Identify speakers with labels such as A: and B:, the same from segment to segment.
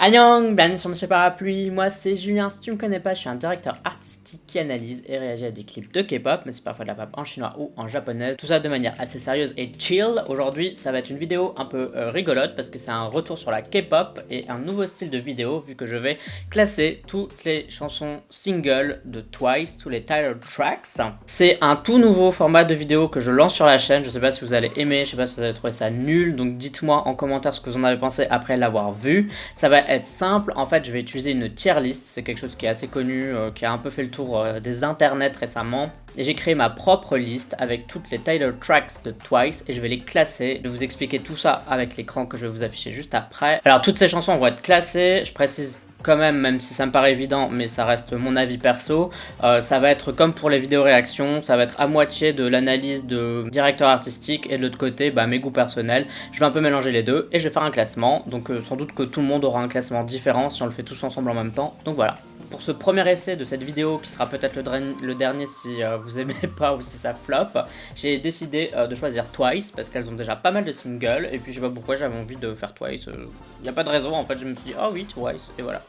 A: Annyeong, bienvenue sur Monsieur Parapluie, moi c'est Julien, si tu me connais pas, je suis un directeur artistique qui analyse et réagit à des clips de K-pop, mais c'est parfois de la pop en chinois ou en japonais, tout ça de manière assez sérieuse et chill. Aujourd'hui ça va être une vidéo un peu rigolote parce que c'est un retour sur la K-pop et un nouveau style de vidéo vu que je vais classer toutes les chansons singles de Twice, tous les title tracks. C'est un tout nouveau format de vidéo que je lance sur la chaîne, je sais pas si vous allez aimer, je sais pas si vous allez trouver ça nul, donc dites-moi en commentaire ce que vous en avez pensé après l'avoir vu. Ça va être simple, en fait je vais utiliser une tier list, c'est quelque chose qui est assez connu, qui a un peu fait le tour des internets récemment. Et j'ai créé ma propre liste avec toutes les title tracks de Twice et je vais les classer. Je vais vous expliquer tout ça avec l'écran que je vais vous afficher juste après. Alors toutes ces chansons vont être classées, je précise quand même si ça me paraît évident, mais ça reste mon avis perso. Ça va être comme pour les vidéos réactions, ça va être à moitié de l'analyse de directeur artistique et de l'autre côté mes goûts personnels. Je vais un peu mélanger les deux et je vais faire un classement. Donc sans doute que tout le monde aura un classement différent si on le fait tous ensemble en même temps. Donc voilà. Pour ce premier essai de cette vidéo, qui sera peut-être le dernier si vous aimez pas ou si ça flop, j'ai décidé de choisir Twice parce qu'elles ont déjà pas mal de singles et puis je sais pas pourquoi j'avais envie de faire Twice. Il n'y a pas de raison, en fait je me suis dit oh oui Twice et voilà.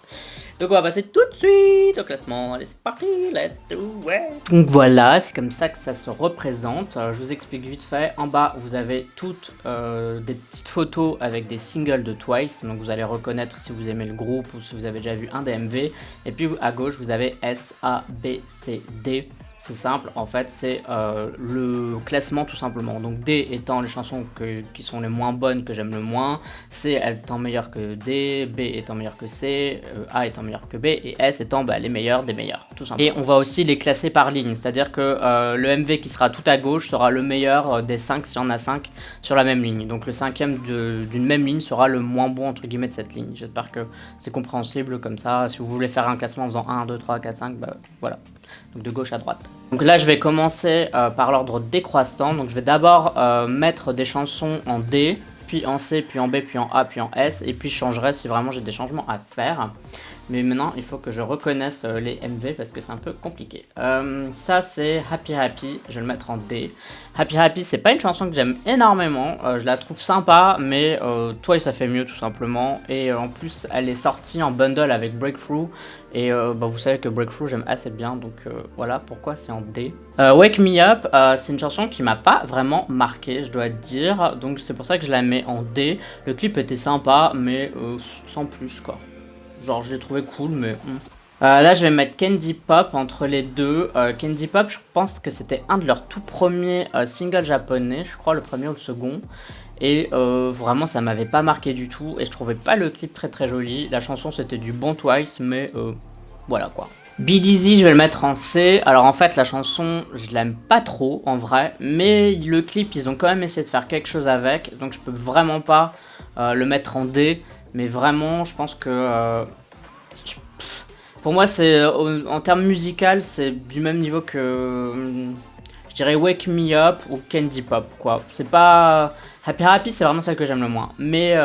A: Donc on va passer tout de suite au classement. Allez c'est parti, let's do it. Donc voilà, c'est comme ça que ça se représente. Je vous explique vite fait. En bas vous avez toutes des petites photos avec des singles de Twice. Donc vous allez reconnaître si vous aimez le groupe ou si vous avez déjà vu un des MV. Et puis à gauche vous avez S, A, B, C, D. C'est simple, en fait, c'est le classement tout simplement. Donc D étant les chansons qui sont les moins bonnes, que j'aime le moins, C étant meilleure que D, B étant meilleure que C, A étant meilleure que B, et S étant les meilleurs des meilleurs, tout simplement. Et on va aussi les classer par ligne, c'est-à-dire que le MV qui sera tout à gauche sera le meilleur des 5 s'il y en a 5 sur la même ligne. Donc le cinquième d'une même ligne sera le moins bon entre guillemets de cette ligne. J'espère que c'est compréhensible comme ça. Si vous voulez faire un classement en faisant 1, 2, 3, 4, 5, voilà. Donc de gauche à droite. Donc là je vais commencer par l'ordre décroissant. Donc je vais d'abord mettre des chansons en D, puis en C, puis en B, puis en A, puis en S. Et puis je changerai si vraiment j'ai des changements à faire. Mais maintenant il faut que je reconnaisse les MV parce que c'est un peu compliqué. Ça c'est Happy Happy, je vais le mettre en D. Happy Happy c'est pas une chanson que j'aime énormément, je la trouve sympa mais Twice ça fait mieux tout simplement. Et en plus elle est sortie en bundle avec Breakthrough. Et vous savez que Breakthrough j'aime assez bien, donc voilà pourquoi c'est en D. Wake Me Up, c'est une chanson qui m'a pas vraiment marqué, je dois dire, donc c'est pour ça que je la mets en D. Le clip était sympa, mais sans plus quoi. Genre je l'ai trouvé cool, mais... là je vais mettre Candy Pop entre les deux. Candy Pop, je pense que c'était un de leurs tout premiers singles japonais, je crois le premier ou le second. Et vraiment ça m'avait pas marqué du tout et je trouvais pas le clip très joli. La chanson c'était du bon Twice mais voilà quoi. Be Dizzy je vais le mettre en C. Alors en fait la chanson je l'aime pas trop en vrai, mais le clip ils ont quand même essayé de faire quelque chose avec, donc je peux vraiment pas le mettre en D. Mais vraiment je pense que pour moi c'est en termes musical c'est du même niveau que je dirais Wake Me Up ou Candy Pop quoi. C'est pas... Happy Happy c'est vraiment celle que j'aime le moins. Mais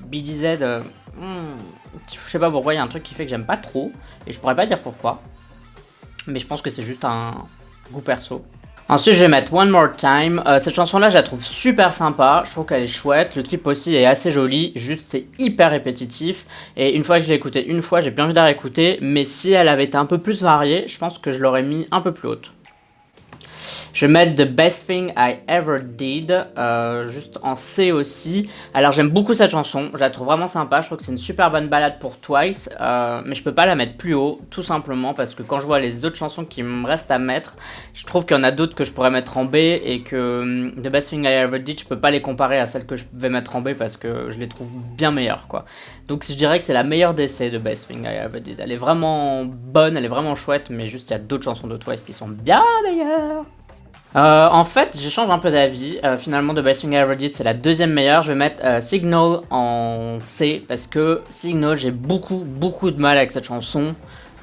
A: BDZ, je sais pas pourquoi, il y a un truc qui fait que j'aime pas trop. Et je pourrais pas dire pourquoi. Mais je pense que c'est juste un goût perso. Ensuite je vais mettre One More Time. Cette chanson là je la trouve super sympa, je trouve qu'elle est chouette, le clip aussi est assez joli, juste c'est hyper répétitif. Et une fois que je l'ai écoutée une fois, j'ai plus envie de la réécouter, mais si elle avait été un peu plus variée, je pense que je l'aurais mis un peu plus haute. Je vais mettre The Best Thing I Ever Did, juste en C aussi. Alors j'aime beaucoup cette chanson, je la trouve vraiment sympa, je trouve que c'est une super bonne balade pour Twice, mais je peux pas la mettre plus haut, tout simplement parce que quand je vois les autres chansons qui me restent à mettre, je trouve qu'il y en a d'autres que je pourrais mettre en B et que The Best Thing I Ever Did, je peux pas les comparer à celles que je vais mettre en B parce que je les trouve bien meilleures quoi. Donc je dirais que c'est la meilleure d'essai de Best Thing I Ever Did. Elle est vraiment bonne, elle est vraiment chouette, mais juste il y a d'autres chansons de Twice qui sont bien meilleures. En fait, je change un peu d'avis. Finalement, The Best Thing I Ever Did, c'est la deuxième meilleure. Je vais mettre Signal en C parce que Signal, j'ai beaucoup de mal avec cette chanson.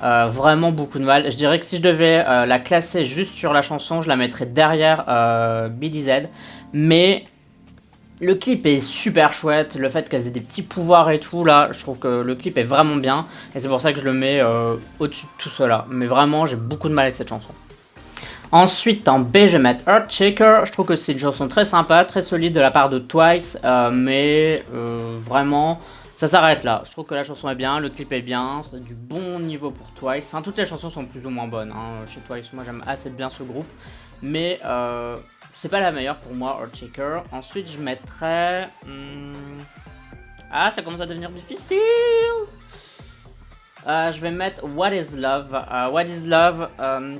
A: Vraiment beaucoup de mal. Je dirais que si je devais la classer juste sur la chanson, je la mettrais derrière BDZ. Mais le clip est super chouette. Le fait qu'elles aient des petits pouvoirs et tout, là, je trouve que le clip est vraiment bien. Et c'est pour ça que je le mets au-dessus de tout cela. Mais vraiment, j'ai beaucoup de mal avec cette chanson. Ensuite en B je vais mettre Earthshaker, je trouve que c'est une chanson très sympa, très solide de la part de Twice, mais vraiment Ça s'arrête là. Je trouve que la chanson est bien, le clip est bien, c'est du bon niveau pour Twice. Enfin, toutes les chansons sont plus ou moins bonnes hein, chez Twice. Moi, j'aime assez bien ce groupe. Mais c'est pas la meilleure pour moi, Earthshaker. Ensuite, je mettrais... Ah, ça commence à devenir difficile. Je vais mettre What is Love. What is Love,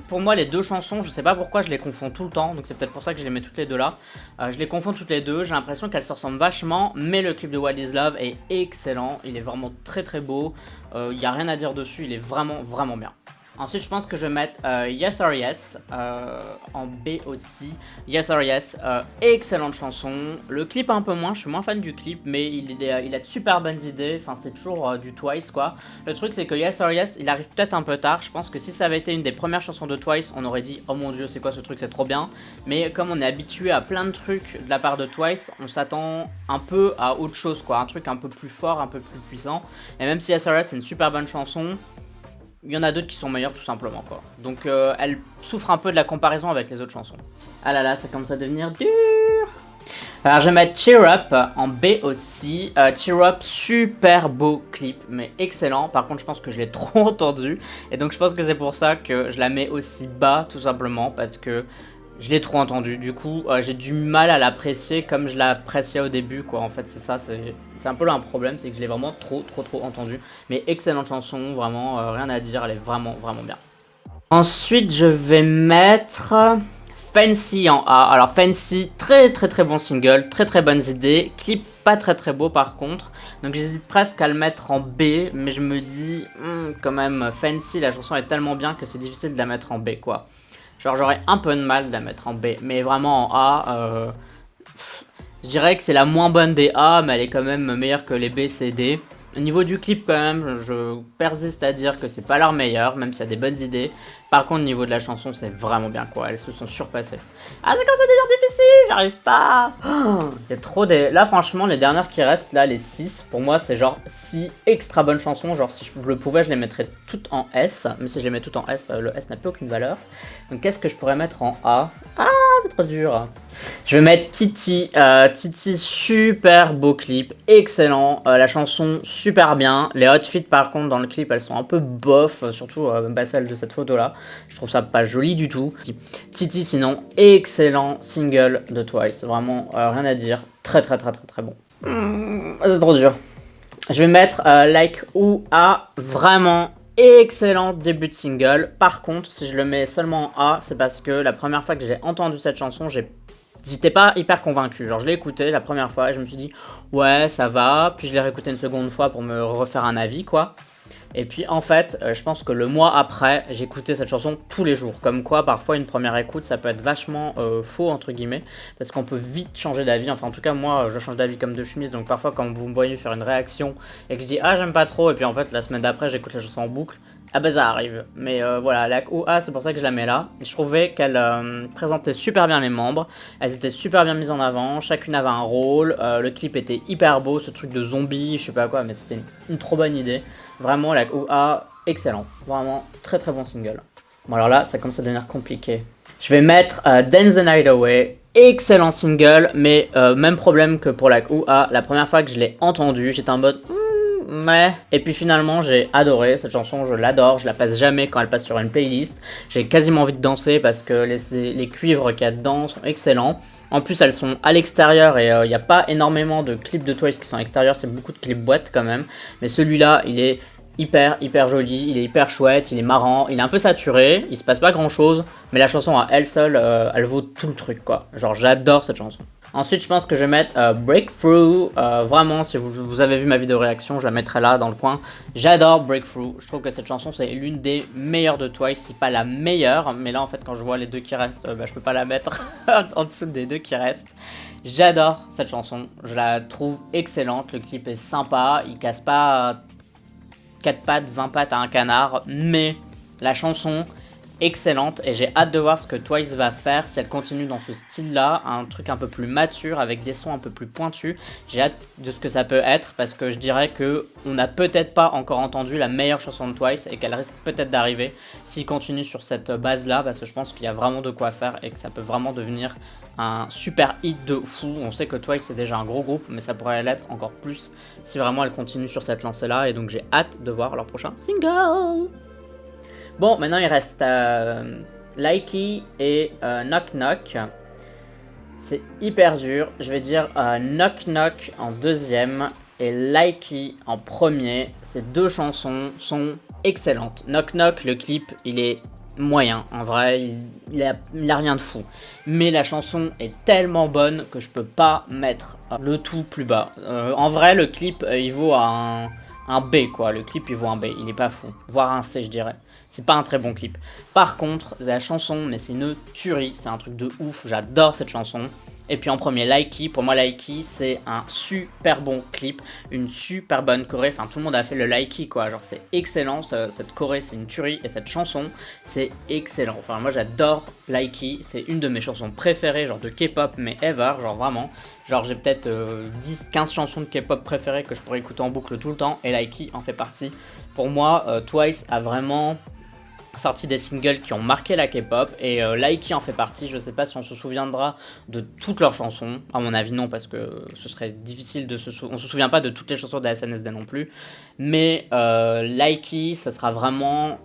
A: pour moi les deux chansons, je sais pas pourquoi je les confonds tout le temps, donc c'est peut-être pour ça que je les mets toutes les deux là. Je les confonds toutes les deux, j'ai l'impression qu'elles se ressemblent vachement, mais le clip de What is Love est excellent, il est vraiment très très beau, il n'y a rien à dire dessus, il est vraiment vraiment bien. Ensuite, je pense que je vais mettre Yes or Yes en B aussi. Yes or Yes, excellente chanson. Le clip un peu moins, je suis moins fan du clip, mais il a de super bonnes idées. Enfin, c'est toujours du Twice quoi. Le truc, c'est que Yes or Yes, il arrive peut-être un peu tard. Je pense que si ça avait été une des premières chansons de Twice, on aurait dit oh mon dieu, c'est quoi ce truc, c'est trop bien. Mais comme on est habitué à plein de trucs de la part de Twice, on s'attend un peu à autre chose quoi. Un truc un peu plus fort, un peu plus puissant. Et même si Yes or Yes, c'est une super bonne chanson. Il y en a d'autres qui sont meilleures tout simplement quoi. Donc elle souffre un peu de la comparaison avec les autres chansons. Ah là là, ça commence à devenir dur. Alors je vais mettre Cheer Up en B aussi. Cheer Up, super beau clip, mais excellent. Par contre je pense que je l'ai trop entendu. Et donc je pense que c'est pour ça que je la mets aussi bas tout simplement. Parce que je l'ai trop entendu. Du coup j'ai du mal à l'apprécier comme je l'appréciais au début quoi. En fait c'est ça, c'est un peu là un problème, c'est que je l'ai vraiment trop entendu. Mais excellente chanson, vraiment rien à dire, elle est vraiment bien. Ensuite je vais mettre Fancy en A. Alors Fancy, très bon single, très bonnes idées. Clip pas très beau par contre. Donc j'hésite presque à le mettre en B, mais je me dis quand même Fancy, la chanson est tellement bien que c'est difficile de la mettre en B quoi. Genre j'aurais un peu de mal de la mettre en B, mais vraiment en A, je dirais que c'est la moins bonne des A, mais elle est quand même meilleure que les B, C, D. Au niveau du clip quand même, je persiste à dire que c'est pas leur meilleur, même s'il y a des bonnes idées. Par contre, au niveau de la chanson, c'est vraiment bien quoi, elles se sont surpassées. Ah, c'est comme ça devenir difficile, j'arrive pas. Il y a trop des... Là, franchement, les dernières qui restent, là, les 6, pour moi, c'est genre 6 extra bonnes chansons. Genre, si je le pouvais, je les mettrais toutes en S. Mais si je les mets toutes en S, le S n'a plus aucune valeur. Donc, qu'est-ce que je pourrais mettre en A? Ah, c'est trop dur. Je vais mettre Titi. Titi, super beau clip, excellent. La chanson, super bien. Les outfits, par contre, dans le clip, elles sont un peu bof, surtout celle de cette photo-là. Je trouve ça pas joli du tout. Titi, sinon, excellent single de Twice. Vraiment, rien à dire. Très bon. C'est trop dur. Je vais mettre Like ou A, vraiment excellent début de single. Par contre, si je le mets seulement en A, c'est parce que la première fois que j'ai entendu cette chanson, j'étais pas hyper convaincu. Genre je l'ai écouté la première fois et je me suis dit ouais ça va. Puis je l'ai réécouté une seconde fois pour me refaire un avis quoi. Et puis en fait je pense que le mois après j'écoutais cette chanson tous les jours. Comme quoi parfois une première écoute ça peut être vachement faux entre guillemets. Parce qu'on peut vite changer d'avis. Enfin en tout cas moi je change d'avis comme de chemise. Donc parfois quand vous me voyez faire une réaction et que je dis ah j'aime pas trop. Et puis en fait la semaine d'après j'écoute la chanson en boucle. Ah bah ça arrive, mais voilà, la OA c'est pour ça que je la mets là. Je trouvais qu'elle présentait super bien les membres, elles étaient super bien mises en avant, chacune avait un rôle, le clip était hyper beau, ce truc de zombie, je sais pas quoi, mais c'était une trop bonne idée. Vraiment la OA, excellent, vraiment très bon single. Bon alors là, ça commence à devenir compliqué. Je vais mettre Dance the Night Away, excellent single, mais même problème que pour la OA, la première fois que je l'ai entendu, j'étais en mode... Mais... Et puis finalement j'ai adoré cette chanson, je l'adore, je la passe jamais quand elle passe sur une playlist. J'ai quasiment envie de danser parce que les cuivres qu'il y a dedans sont excellents. En plus elles sont à l'extérieur et il n'y a pas énormément de clips de Twice qui sont à l'extérieur, c'est beaucoup de clips boîtes quand même. Mais celui-là il est hyper joli, il est hyper chouette, il est marrant, il est un peu saturé, il se passe pas grand chose. Mais la chanson à elle seule, elle vaut tout le truc quoi. Genre j'adore cette chanson. Ensuite, je pense que je vais mettre Breakthrough. Vraiment, si vous avez vu ma vidéo réaction, je la mettrai là dans le coin. J'adore Breakthrough. Je trouve que cette chanson, c'est l'une des meilleures de Twice, si pas la meilleure. Mais là, en fait, quand je vois les deux qui restent, je peux pas la mettre en dessous des deux qui restent. J'adore cette chanson. Je la trouve excellente. Le clip est sympa. Il casse pas 4 pattes, 20 pattes à un canard. Mais la chanson... excellente et j'ai hâte de voir ce que Twice va faire si elle continue dans ce style-là, un truc un peu plus mature avec des sons un peu plus pointus. J'ai hâte de ce que ça peut être parce que je dirais que on n'a peut-être pas encore entendu la meilleure chanson de Twice et qu'elle risque peut-être d'arriver s'il continue sur cette base-là parce que je pense qu'il y a vraiment de quoi faire et que ça peut vraiment devenir un super hit de fou. On sait que Twice c'est déjà un gros groupe mais ça pourrait l'être encore plus si vraiment elle continue sur cette lancée-là et donc j'ai hâte de voir leur prochain single. Bon, maintenant il reste Likey et Knock Knock. C'est hyper dur. Je vais dire Knock Knock en deuxième et Likey en premier. Ces deux chansons sont excellentes. Knock Knock, le clip, il est moyen. En vrai, il a rien de fou. Mais la chanson est tellement bonne que je peux pas mettre le tout plus bas. En vrai, le clip, il vaut un B, quoi. Le clip, il vaut un B. Il est pas fou. Voire un C, je dirais. C'est pas un très bon clip. Par contre, la chanson, mais c'est une tuerie. C'est un truc de ouf. J'adore cette chanson. Et puis en premier, Likey. Pour moi, Likey, c'est un super bon clip. Une super bonne choré. Enfin, tout le monde a fait le Likey, quoi. Genre, c'est excellent. Cette choré, c'est une tuerie. Et cette chanson, c'est excellent. Enfin, moi, j'adore Likey. C'est une de mes chansons préférées, genre de K-pop, mais ever. Genre, vraiment. Genre, j'ai peut-être 10-15 chansons de K-pop préférées que je pourrais écouter en boucle tout le temps. Et Likey en fait partie. Pour moi, Twice a vraiment sorti des singles qui ont marqué la K-pop et Likey en fait partie. Je sais pas si on se souviendra de toutes leurs chansons, à mon avis non parce que ce serait difficile de on se souvient pas de toutes les chansons de la SNSD non plus, mais Likey ça sera vraiment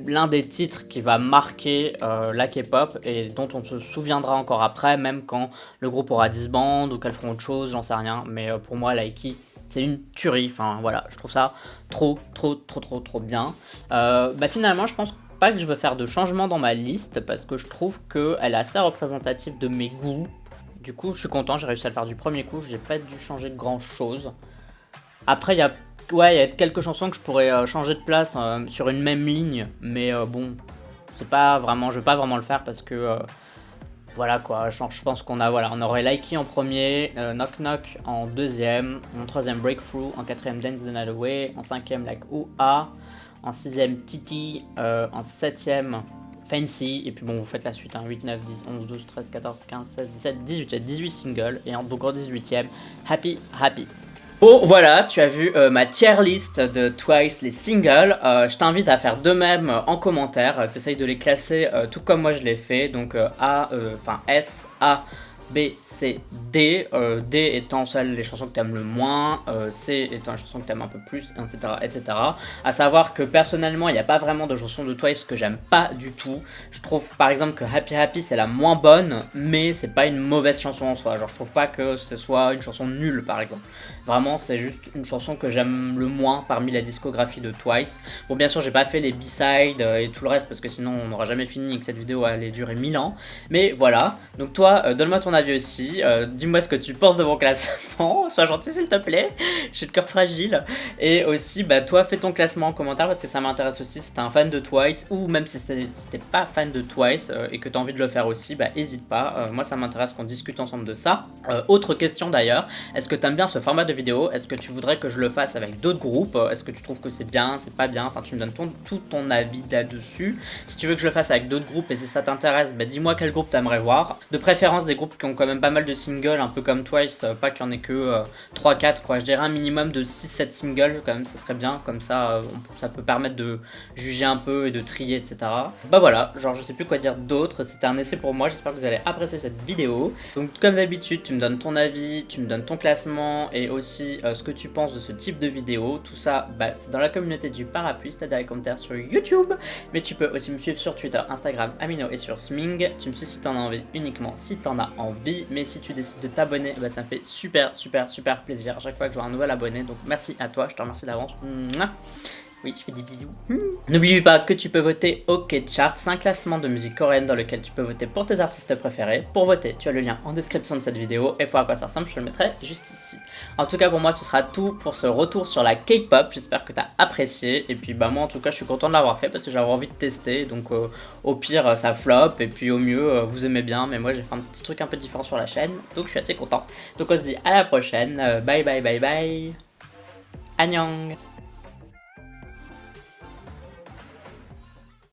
A: l'un des titres qui va marquer la K-pop et dont on se souviendra encore après, même quand le groupe aura disband ou qu'elles feront autre chose, j'en sais rien, mais pour moi Likey c'est une tuerie, enfin voilà, je trouve ça trop bien. Finalement, je pense pas que je veux faire de changement dans ma liste parce que je trouve qu'elle est assez représentative de mes goûts. Du coup, je suis content, j'ai réussi à le faire du premier coup, j'ai pas dû changer grand chose. Après, il y a quelques chansons que je pourrais changer de place sur une même ligne, mais bon, c'est pas vraiment, je vais pas vraiment le faire parce que voilà quoi, je pense qu'on on aurait Likey en premier, Knock Knock en deuxième, en troisième Breakthrough, en quatrième Dance the Night Away, en cinquième Like Ooh-Ah, en sixième Titi, en septième Fancy, et puis bon vous faites la suite, 8, 9, 10, 11, 12, 13, 14, 15, 16, 17, 18, il y a 18 singles, et donc en 18ème, Happy Happy. Bon voilà, tu as vu ma tier list de Twice, les singles. Je t'invite à faire de même en commentaire. Tu essayes de les classer tout comme moi je l'ai fait. Donc S, A, B, C, D. D étant celles les chansons que tu aimes le moins, C étant les chansons que tu aimes un peu plus, etc. etc. À savoir que personnellement, il n'y a pas vraiment de chansons de Twice que j'aime pas du tout. Je trouve par exemple que Happy Happy c'est la moins bonne, mais c'est pas une mauvaise chanson en soi. Genre je trouve pas que ce soit une chanson nulle par exemple. Vraiment, c'est juste une chanson que j'aime le moins parmi la discographie de Twice. Bon, bien sûr, j'ai pas fait les B-sides et tout le reste parce que sinon on n'aura jamais fini et que cette vidéo allait durer 1000 ans. Mais voilà, donc toi, donne-moi ton avis aussi. Dis-moi ce que tu penses de mon classement. Sois gentil s'il te plaît, j'ai le cœur fragile. Et aussi, toi, fais ton classement en commentaire parce que ça m'intéresse aussi si t'es un fan de Twice ou même si t'es pas fan de Twice et que t'as envie de le faire aussi, hésite pas. Moi, ça m'intéresse qu'on discute ensemble de ça. Autre question d'ailleurs, est-ce que t'aimes bien ce format de vidéo? Est-ce que tu voudrais que je le fasse avec d'autres groupes? Est-ce que tu trouves que c'est bien, c'est pas bien? Enfin, tu me donnes tout ton avis là-dessus. Si tu veux que je le fasse avec d'autres groupes et si ça t'intéresse, dis-moi quel groupe t'aimerais voir. De préférence des groupes qui ont quand même pas mal de singles, un peu comme Twice, pas qu'il y en ait que 3-4 quoi. Je dirais un minimum de 6-7 singles quand même, ça serait bien. Comme ça, ça peut permettre de juger un peu et de trier, etc. Voilà, genre je sais plus quoi dire d'autre. C'était un essai pour moi, j'espère que vous allez apprécier cette vidéo. Donc comme d'habitude, tu me donnes ton avis, tu me donnes ton classement et aussi ce que tu penses de ce type de vidéo. Tout ça, c'est dans la communauté du Parapluie, c'est-à-dire les commentaires sur YouTube. Mais tu peux aussi me suivre sur Twitter, Instagram, Amino et sur Sming. Tu me suis si t'en as envie, uniquement si t'en as envie. Mais si tu décides de t'abonner, ça me fait super plaisir à chaque fois que je vois un nouvel abonné. Donc merci à toi, je te remercie d'avance. Oui, je fais des bisous. N'oublie pas que tu peux voter au K-Chart, c'est un classement de musique coréenne dans lequel tu peux voter pour tes artistes préférés. Pour voter, tu as le lien en description de cette vidéo et pour à quoi ça ressemble, je te le mettrai juste ici. En tout cas, pour moi, ce sera tout pour ce retour sur la K-pop. J'espère que tu as apprécié. Et puis, moi, en tout cas, je suis content de l'avoir fait parce que j'avais envie de tester. Donc, au pire, ça flop. Et puis, au mieux, vous aimez bien. Mais moi, j'ai fait un petit truc un peu différent sur la chaîne. Donc, je suis assez content. Donc, on se dit à la prochaine. Bye. Annyeong.